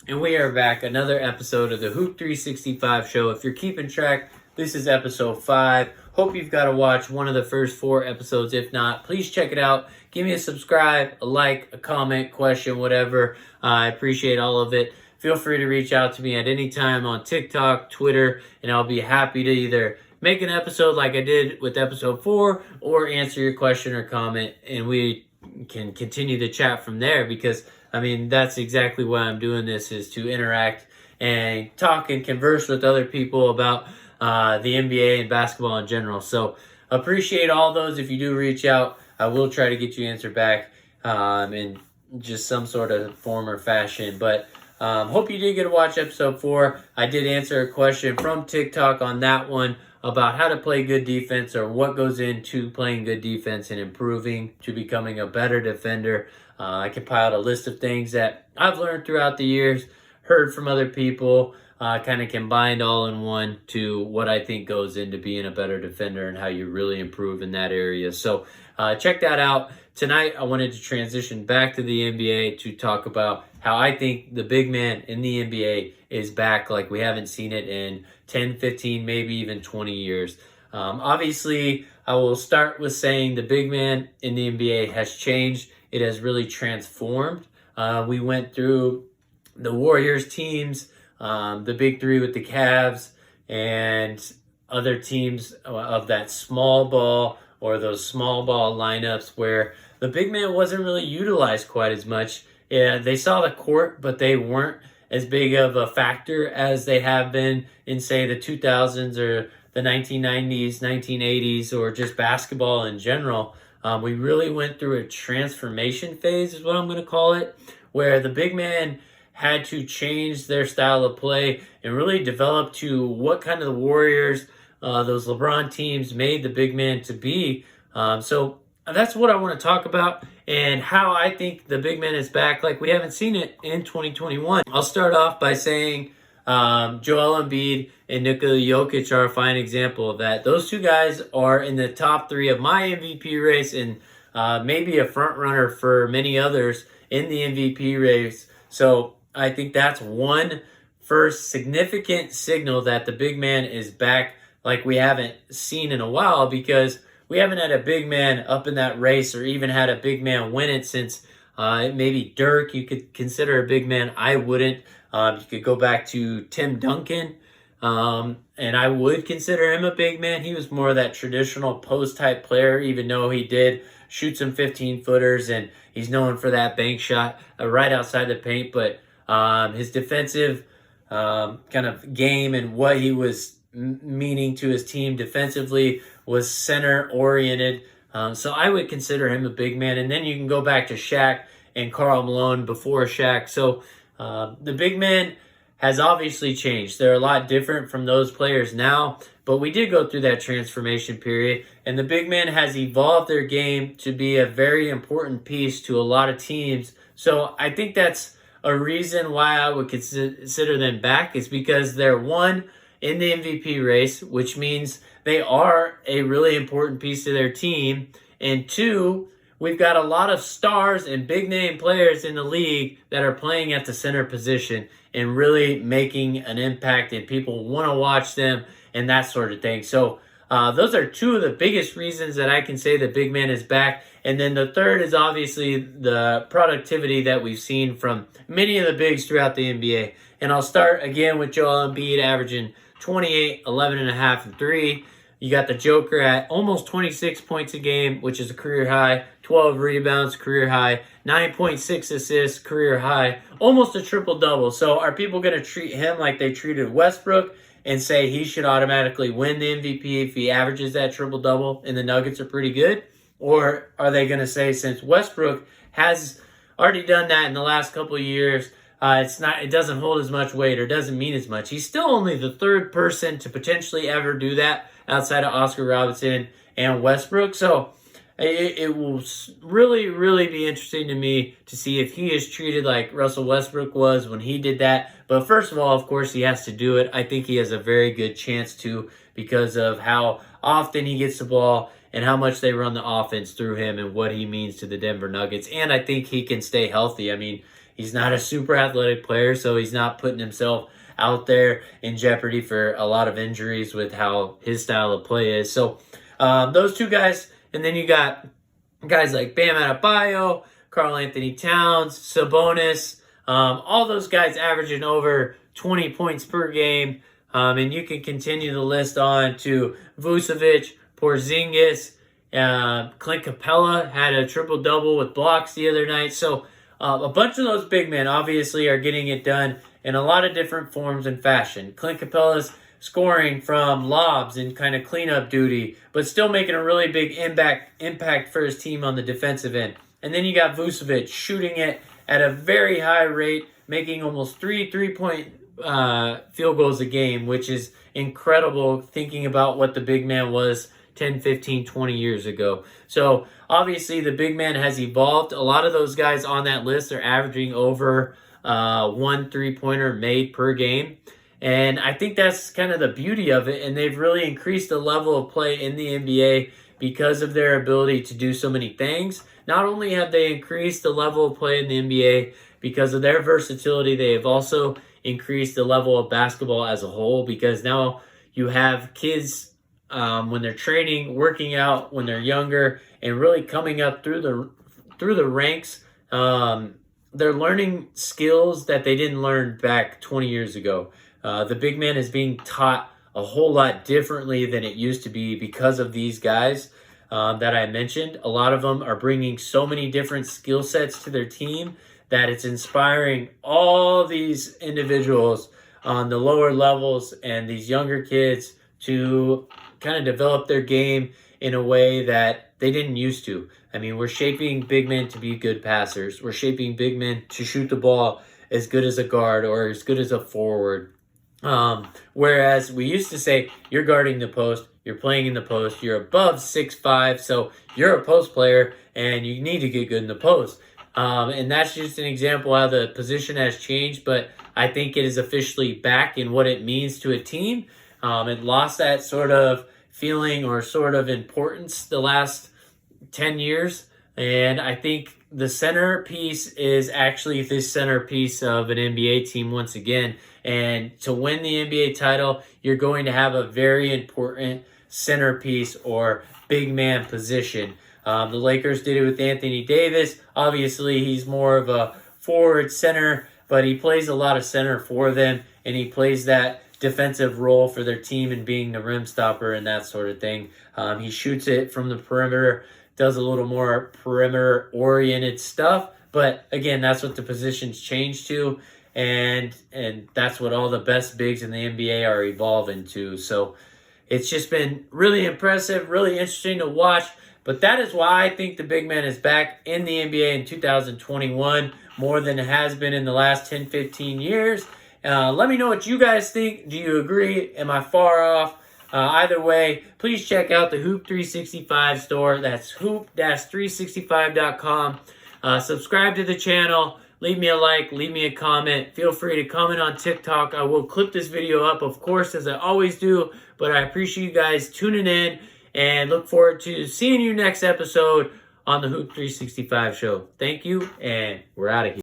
And we are back, another episode of the Hoop 365 show. If you're keeping track, this is episode 5. Hope you've got to watch one of the first 4 episodes. If not, please check it out. Give me a subscribe, a like, a comment, question, whatever. I appreciate all of it. Feel free to reach out to me at any time on TikTok, Twitter, and I'll be happy to either make an episode like I did with episode 4 or answer your question or comment, and we can continue the chat from there, because that's exactly why I'm doing this, is to interact and talk and converse with other people about the NBA and basketball in general. So appreciate all those. If you do reach out, I will try to get you answered back in just some sort of form or fashion. But hope you did get to watch episode 4. I did answer a question from TikTok on that one about how to play good defense, or what goes into playing good defense and improving to becoming a better defender. I compiled a list of things that I've learned throughout the years, heard from other people, kind of combined all in one to what I think goes into being a better defender and how you really improve in that area. So check that out. Tonight, I wanted to transition back to the NBA to talk about how I think the big man in the NBA is back like we haven't seen it in 10, 15, maybe even 20 years. Obviously, I will start with saying the big man in the NBA has changed. It has really transformed. We went through the Warriors teams, the big three with the Cavs, and other teams of that small ball or those small ball lineups where the big man wasn't really utilized quite as much. Yeah, they saw the court, but they weren't as big of a factor as they have been in, say, the 2000s or the 1990s, 1980s, or just basketball in general. We really went through a transformation phase, is what I'm going to call it, where the big man had to change their style of play and really develop to what kind of the Warriors, those LeBron teams, made the big man to be. So that's what I want to talk about, and how I think the big man is back like we haven't seen it in 2021. I'll start off by saying Joel Embiid and Nikola Vucevic are a fine example of that. Those two guys are in the top 3 of my MVP race, and maybe a front runner for many others in the MVP race. So I think that's one first significant signal that the big man is back like we haven't seen in a while, because we haven't had a big man up in that race, or even had a big man win it since maybe Dirk. You could consider a big man. I wouldn't. You could go back to Tim Duncan, and I would consider him a big man. He was more of that traditional post-type player, even though he did shoot some 15-footers, and he's known for that bank shot right outside the paint. But his defensive kind of game and what he was meaning to his team defensively was center-oriented. So I would consider him a big man. And then you can go back to Shaq and Karl Malone before Shaq. So the big man has obviously changed. They're a lot different from those players now, but we did go through that transformation period, and the big man has evolved their game to be a very important piece to a lot of teams. So I think that's a reason why I would consider them back, is because they're, one, in the MVP race, which means they are a really important piece to their team, and 2, we've got a lot of stars and big name players in the league that are playing at the center position and really making an impact, and people want to watch them and that sort of thing. So those are 2 of the biggest reasons that I can say the big man is back. And then the third is obviously the productivity that we've seen from many of the bigs throughout the NBA. And I'll start again with Joel Embiid averaging 28, 11.5, and 3. You got the Joker at almost 26 points a game, which is a career high, 12 rebounds, career high, 9.6 assists, career high, almost a triple-double. So are people going to treat him like they treated Westbrook and say he should automatically win the MVP if he averages that triple-double and the Nuggets are pretty good? Or are they going to say, since Westbrook has already done that in the last couple of years, it doesn't hold as much weight or doesn't mean as much? He's still only the 3rd person to potentially ever do that outside of Oscar Robertson and Westbrook. So it will really, really be interesting to me to see if he is treated like Russell Westbrook was when he did that. But first of all, of course, he has to do it. I think he has a very good chance to, because of how often he gets the ball and how much they run the offense through him and what he means to the Denver Nuggets. And I think he can stay healthy. I mean, He's not a super athletic player, so he's not putting himself out there in jeopardy for a lot of injuries with how his style of play is. So those two guys, and then you got guys like Bam Adebayo, Karl Anthony Towns, Sabonis, all those guys averaging over 20 points per game. And you can continue the list on to Vucevic, Porzingis, Clint Capella had a triple-double with blocks the other night. So a bunch of those big men obviously are getting it done in a lot of different forms and fashion. Clint Capella's scoring from lobs and kind of cleanup duty, but still making a really big impact for his team on the defensive end. And then you got Vucevic shooting it at a very high rate, making almost three-point field goals a game, which is incredible thinking about what the big man was 10, 15, 20 years ago. So obviously the big man has evolved. A lot of those guys on that list are averaging over 1 3-pointer made per game. And I think that's kind of the beauty of it. And they've really increased the level of play in the NBA because of their ability to do so many things. Not only have they increased the level of play in the NBA because of their versatility, they have also increased the level of basketball as a whole, because now you have kids when they're training, working out when they're younger, and really coming up through the ranks. They're learning skills that they didn't learn back 20 years ago. The big man is being taught a whole lot differently than it used to be because of these guys that I mentioned. A lot of them are bringing so many different skill sets to their team that it's inspiring all these individuals on the lower levels and these younger kids to kind of develop their game in a way that they didn't used to. I mean, we're shaping big men to be good passers. We're shaping big men to shoot the ball as good as a guard or as good as a forward. Whereas we used to say, you're guarding the post, you're playing in the post, you're above 6'5", so you're a post player and you need to get good in the post. And that's just an example how the position has changed, but I think it is officially back in what it means to a team. It lost that sort of feeling or sort of importance the last 10 years. And I think the centerpiece is actually this centerpiece of an NBA team once again. And to win the NBA title, you're going to have a very important centerpiece or big man position. The Lakers did it with Anthony Davis. Obviously, he's more of a forward center, but he plays a lot of center for them, and he plays that defensive role for their team and being the rim stopper and that sort of thing. He shoots it from the perimeter, does a little more perimeter-oriented stuff, but again, that's what the position's changed to, and that's what all the best bigs in the NBA are evolving to. So it's just been really impressive, really interesting to watch. But that is why I think the big man is back in the NBA in 2021 more than it has been in the last 10, 15 years. Let me know what you guys think. Do you agree? Am I far off? Either way, please check out the Hoop 365 store. That's hoop-365.com. Subscribe to the channel. Leave me a like. Leave me a comment. Feel free to comment on TikTok. I will clip this video up, of course, as I always do. But I appreciate you guys tuning in. And look forward to seeing you next episode on the Hoop 365 show. Thank you, and we're out of here.